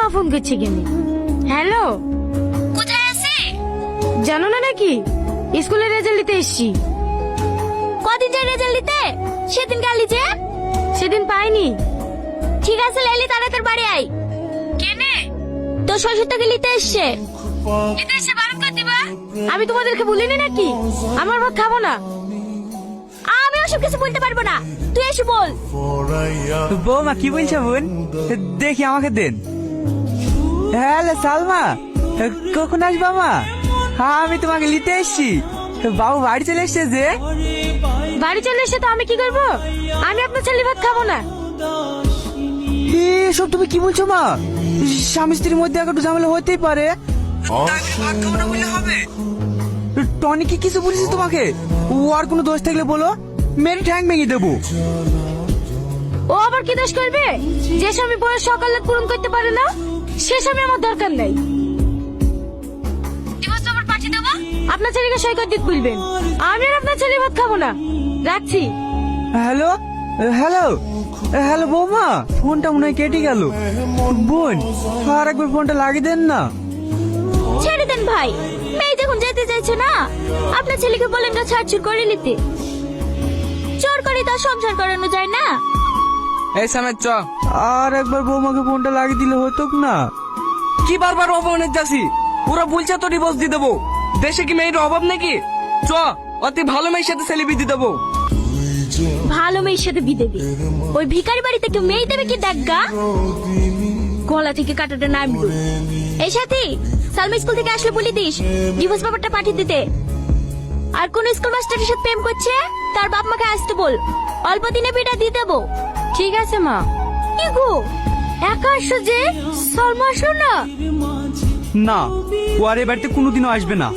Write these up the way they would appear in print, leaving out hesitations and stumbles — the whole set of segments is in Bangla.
মা ফোন করছে কেন? হ্যালো, কোথায় আছে? জানো না নাকি স্কুলের রেজাল্ট দিতে এসছি। কদিন যায় রেজাল্ট দিতে? সেদিন গেলি যে? সেদিন পাইনি। ঠিক আছে লাইলি, তাড়াতাড়ি বাড়ি আয়। কেনে? তোর শ্বশুর তোকে নিতে এসছে। নিতে এসে বারণ করে দিবা। আমি তোমাদেরকে বলিনি নাকি আমার ভাত খাবো না? আমি ওসব কিছু বলতে পারবো না, তুই এসে বল। বৌমা কি বলছে বোন? দেখি আমাকে দেন। হ্যালো সালমা, কখন আসবা মা? আমি তোমাকে নিতে এসছি। বাবু বাড়ি চলে এসছে যে। বাড়ি চলে এসে তো আমি কি করবো? আমি আপনার ছেলে ভাত খাবো না। এসব তুমি কি বলছো মা? স্বামী স্ত্রীর মধ্যে একটু ঝামেলা হতেই পারে। টনি কি কিছু বলেছিস তোমাকে? ও আর কোনো দোষ থাকলে বলো, মেরে ঠ্যাং ভেঙে দেবো। ও আবার কি দোষ করবে? যে স্বামী বয়স সকালে পূরণ করতে পারে না সে স্বামী আমার দরকার নেই। ডিভোর্স পেপার পাঠিয়ে দেবো। আপনার ছেলেকে সই করে দিতে বলবেন। আমি আর আপনার ছেলে ভাত খাবো না। রাখছি। হ্যালো হ্যালো হ্যালো বৌমা, ফোনটা মনে হয় কেটে গেল। বোন আর একবার ফোনটা লাগিয়ে দেন না। ছেড়ে দেন ভাই, মেয়ে যখন যেতে চাইছে না, আপনার ছেলেকে বলেন না ছাড়ছুড় করে নিতে। চোর করে তো আর সংসার করানো যায় না। এই সামের চ। আর একবার বৌমাকে ফোনটা লাগিয়ে দিলে হতো না? কি বারবার অপমানের যাচ্ছি? ওরা বলছে তো ডিভোর্স দিয়ে দেবো। দেশে কি মেয়ের অভাব নাকি? চ, অতি ভালো মেয়ের সাথে সেলিব্রিটি দিয়ে দেবো। ভালো মেয়ের সাথে বিয়ে দেবে? ওই ভিখারি বাড়িতে কেউ মেয়ে দেবে কি দেখা? গলা থেকে কাটাটা নামলো। এই সাথী, সালমা স্কুল থেকে আসলে বলে দিস ডিভোর্স পেপারটা পাঠিয়ে দিতে। আর কোন স্কুল মাস্টারের সাথে প্রেম করছে তার বাপ মাকে আসতে বল, অল্প দিনে বিটা দিয়ে দেবো। ঠিক আছে মা। কি গো, একা আসছো যে? সালমা আসলো না? না, ও আর এ বাড়িতে কোনোদিনও আসবে না।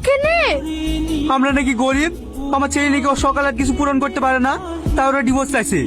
কেনে? আমরা নাকি গরিব, আমার ছেলে নাকি ও সকালে আর কিছু পূরণ করতে পারে না, তাই ওরা ডিভোর্স চাইছে।